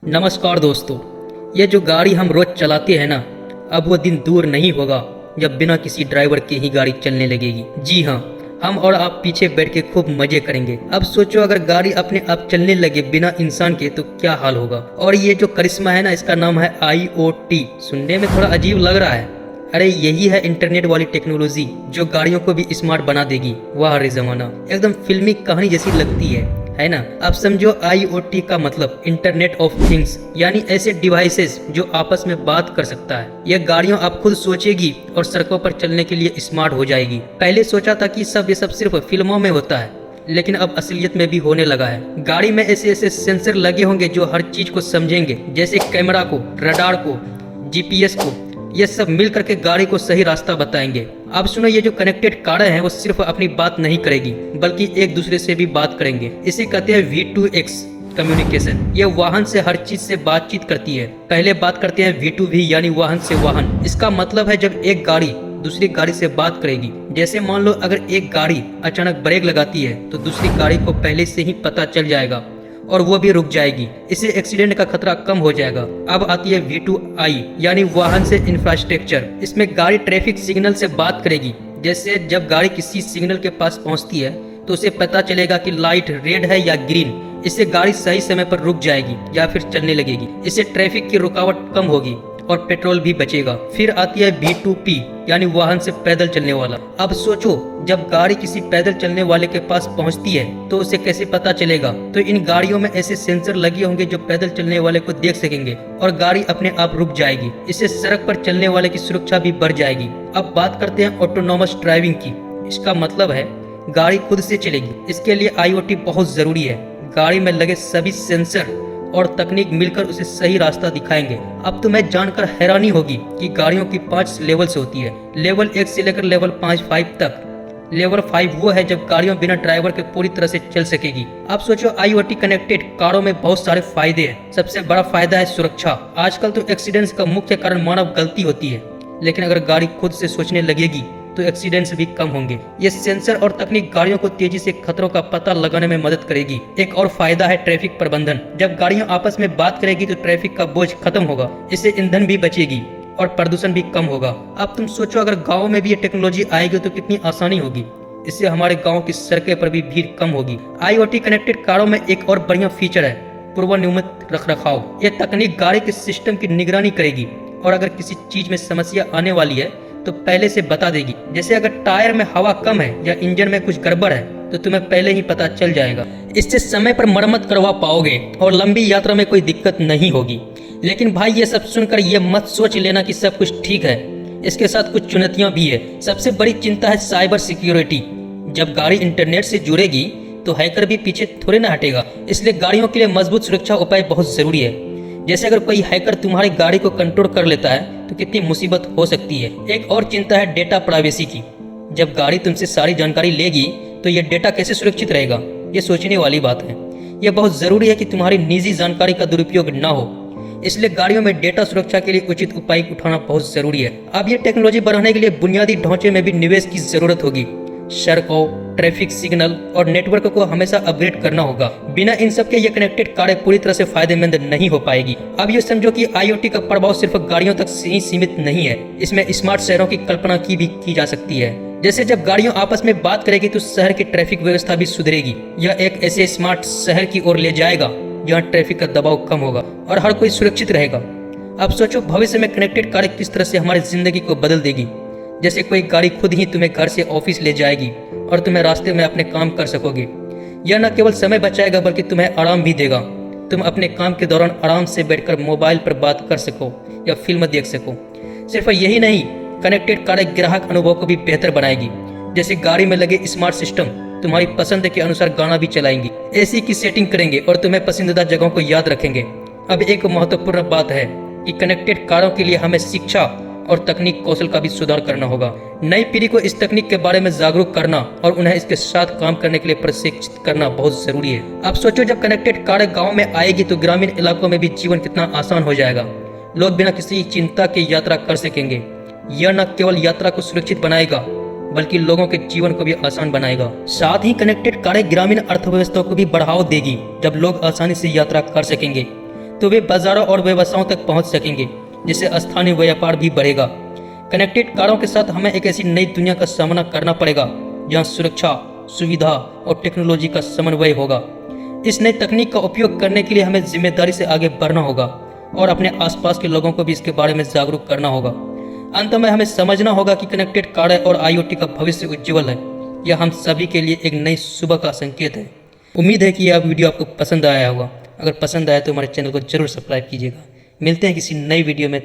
नमस्कार दोस्तों। ये जो गाड़ी हम रोज चलाते हैं ना, अब वो दिन दूर नहीं होगा जब बिना किसी ड्राइवर के ही गाड़ी चलने लगेगी। जी हाँ, हम और आप पीछे बैठ के खूब मजे करेंगे। अब सोचो अगर गाड़ी अपने आप चलने लगे बिना इंसान के तो क्या हाल होगा। और ये जो करिश्मा है ना, इसका नाम है IoT। सुनने में थोड़ा अजीब लग रहा है। अरे यही है इंटरनेट वाली टेक्नोलॉजी जो गाड़ियों को भी स्मार्ट बना देगी। वाह रे जमाना, एकदम फिल्मी कहानी जैसी लगती है ना। अब समझो IoT का मतलब इंटरनेट ऑफ थिंग्स, यानी ऐसे डिवाइसेस जो आपस में बात कर सकता है। यह गाड़ियों आप खुद सोचेगी और सड़कों पर चलने के लिए स्मार्ट हो जाएगी। पहले सोचा था कि ये सब सिर्फ फिल्मों में होता है, लेकिन अब असलियत में भी होने लगा है। गाड़ी में ऐसे ऐसे सेंसर लगे होंगे जो हर चीज को समझेंगे, जैसे कैमरा को, रडार को, GPS को। ये सब मिल करके गाड़ी को सही रास्ता बताएंगे। अब सुनो, ये जो कनेक्टेड कारें हैं वो सिर्फ अपनी बात नहीं करेगी बल्कि एक दूसरे से भी बात करेंगे। इसे कहते हैं V2X कम्युनिकेशन। ये वाहन से हर चीज से बातचीत करती है। पहले बात करते हैं V2V यानी वाहन से वाहन। इसका मतलब है जब एक गाड़ी दूसरी गाड़ी से बात करेगी। जैसे मान लो अगर एक गाड़ी अचानक ब्रेक लगाती है तो दूसरी गाड़ी को पहले से ही पता चल जाएगा और वो भी रुक जाएगी। इससे एक्सीडेंट का खतरा कम हो जाएगा। अब आती है V2I यानी वाहन से इंफ्रास्ट्रक्चर। इसमें गाड़ी ट्रैफिक सिग्नल से बात करेगी। जैसे जब गाड़ी किसी सिग्नल के पास पहुंचती है तो उसे पता चलेगा कि लाइट रेड है या ग्रीन। इससे गाड़ी सही समय पर रुक जाएगी या फिर चलने लगेगी। इससे ट्रैफिक की रुकावट कम होगी और पेट्रोल भी बचेगा। फिर आती है V2P यानी वाहन से पैदल चलने वाला। अब सोचो जब गाड़ी किसी पैदल चलने वाले के पास पहुंचती है तो उसे कैसे पता चलेगा। तो इन गाड़ियों में ऐसे सेंसर लगे होंगे जो पैदल चलने वाले को देख सकेंगे और गाड़ी अपने आप रुक जाएगी। इससे सड़क पर चलने वाले की सुरक्षा भी बढ़ जाएगी। अब बात करते हैं ऑटोनोमस ड्राइविंग की। इसका मतलब है गाड़ी खुद से चलेगी। इसके लिए IoT बहुत जरूरी है। गाड़ी में लगे सभी सेंसर और तकनीक मिलकर उसे सही रास्ता दिखाएंगे। अब तुम्हें जानकर हैरानी होगी कि गाड़ियों की 5 लेवल्स होती है। लेवल 1 से लेकर लेवल 5 तक। लेवल 5 वो है जब गाड़ियों बिना ड्राइवर के पूरी तरह से चल सकेगी। अब सोचो IoT कनेक्टेड कारों में बहुत सारे फायदे हैं। सबसे बड़ा फायदा है सुरक्षा। आजकल तो एक्सीडेंट्स का मुख्य कारण मानव गलती होती है, लेकिन अगर गाड़ी खुद से सोचने लगेगी तो एक्सीडेंट्स भी कम होंगे। ये सेंसर और तकनीक गाड़ियों को तेजी से खतरों का पता लगाने में मदद करेगी। एक और फायदा है ट्रैफिक प्रबंधन। जब गाड़ियां आपस में बात करेगी तो ट्रैफिक का बोझ खत्म होगा। इससे ईंधन भी बचेगी और प्रदूषण भी कम होगा। अब तुम सोचो अगर गाँव में भी ये टेक्नोलॉजी आएगी तो कितनी आसानी होगी। इससे हमारे गाँव की सड़कें पर भी भीड़ कम होगी। IoT कनेक्टेड कारों में एक और बढ़िया फीचर है पूर्वनियमित रखरखाव। यह तकनीक गाड़ी के सिस्टम की निगरानी करेगी और अगर किसी चीज में समस्या आने वाली है तो पहले से बता देगी। जैसे अगर टायर में हवा कम है या इंजन में कुछ गड़बड़ है तो तुम्हें पहले ही पता चल जाएगा। इससे समय पर मरम्मत करवा पाओगे और लंबी यात्रा में कोई दिक्कत नहीं होगी। लेकिन भाई ये सब सुनकर ये मत सोच लेना कि सब कुछ ठीक है। इसके साथ कुछ चुनौतियां भी है। सबसे बड़ी चिंता है साइबर सिक्योरिटी। जब गाड़ी इंटरनेट से जुड़ेगी तो हैकर भी पीछे थोड़े ना हटेगा। इसलिए गाड़ियों के लिए मजबूत सुरक्षा उपाय बहुत जरूरी है। जैसे अगर कोई हैकर तुम्हारी गाड़ी को कंट्रोल कर लेता है तो कितनी मुसीबत हो सकती है। एक और चिंता है डेटा प्राइवेसी की। जब गाड़ी तुमसे सारी जानकारी लेगी तो यह डेटा कैसे सुरक्षित रहेगा, ये सोचने वाली बात है। यह बहुत जरूरी है कि तुम्हारी निजी जानकारी का दुरुपयोग ना हो। इसलिए गाड़ियों में डेटा सुरक्षा के लिए उचित उपाय उठाना बहुत जरूरी है। अब ये टेक्नोलॉजी बढ़ाने के लिए बुनियादी ढांचे में भी निवेश की जरूरत होगी। सड़कों, ट्रैफिक सिग्नल और नेटवर्क को हमेशा अपग्रेड करना होगा। बिना इन सब के ये कनेक्टेड कारें पूरी तरह से फायदेमंद नहीं हो पाएगी। अब ये समझो कि IoT का प्रभाव सिर्फ गाड़ियों तक ही सीमित नहीं है। इसमें स्मार्ट शहरों की कल्पना की जा सकती है। जैसे जब गाड़ियों आपस में बात करेगी तो शहर की ट्रैफिक व्यवस्था भी सुधरेगी। यह एक ऐसे स्मार्ट शहर की ओर ले जाएगा जहाँ ट्रैफिक का दबाव कम होगा और हर कोई सुरक्षित रहेगा। अब सोचो भविष्य में कनेक्टेड कारें किस तरह से हमारी जिंदगी को बदल देगी। जैसे कोई गाड़ी खुद ही तुम्हें घर से ऑफिस ले जाएगी और तुम्हें रास्ते में अपने काम कर सकोगे। यह न केवल समय बचाएगा बल्कि तुम्हें आराम भी देगा। तुम अपने काम के दौरान आराम से बैठकर मोबाइल पर बात कर सको या फिल्म देख सको। सिर्फ यही नहीं, कनेक्टेड कारें ग्राहक अनुभव को भी बेहतर बनाएगी। जैसे गाड़ी में लगे स्मार्ट सिस्टम तुम्हारी पसंद के अनुसार गाना भी चलाएंगे, AC की सेटिंग करेंगे और तुम्हें पसंदीदा जगहों को याद रखेंगे। अब एक महत्वपूर्ण बात है कि कनेक्टेड कारों के लिए हमें शिक्षा और तकनीक कौशल का भी सुधार करना होगा। नई पीढ़ी को इस तकनीक के बारे में जागरूक करना और उन्हें इसके साथ काम करने के लिए प्रशिक्षित करना बहुत जरूरी है। अब सोचो जब कनेक्टेड कारें गांव में आएगी तो ग्रामीण इलाकों में भी जीवन कितना आसान हो जाएगा। लोग बिना किसी चिंता के यात्रा कर सकेंगे। यह न केवल यात्रा को सुरक्षित बनाएगा बल्कि लोगों के जीवन को भी आसान बनाएगा। साथ ही कनेक्टेड कारें ग्रामीण अर्थव्यवस्था को भी बढ़ावा देगी। जब लोग आसानी से यात्रा कर सकेंगे तो वे बाजारों और व्यवसायों तक पहुंच सकेंगे, जिससे स्थानीय व्यापार भी बढ़ेगा। कनेक्टेड कारों के साथ हमें एक ऐसी नई दुनिया का सामना करना पड़ेगा जहां सुरक्षा, सुविधा और टेक्नोलॉजी का समन्वय होगा। इस नई तकनीक का उपयोग करने के लिए हमें जिम्मेदारी से आगे बढ़ना होगा और अपने आसपास के लोगों को भी इसके बारे में जागरूक करना होगा। अंत में हमें समझना होगा कि कनेक्टेड कारें और IoT का भविष्य उज्ज्वल है। यह हम सभी के लिए एक नई सुबह का संकेत है। उम्मीद है कि यह वीडियो आपको पसंद आया होगा। अगर पसंद आया तो हमारे चैनल को जरूर सब्सक्राइब कीजिएगा। मिलते हैं किसी नई वीडियो में।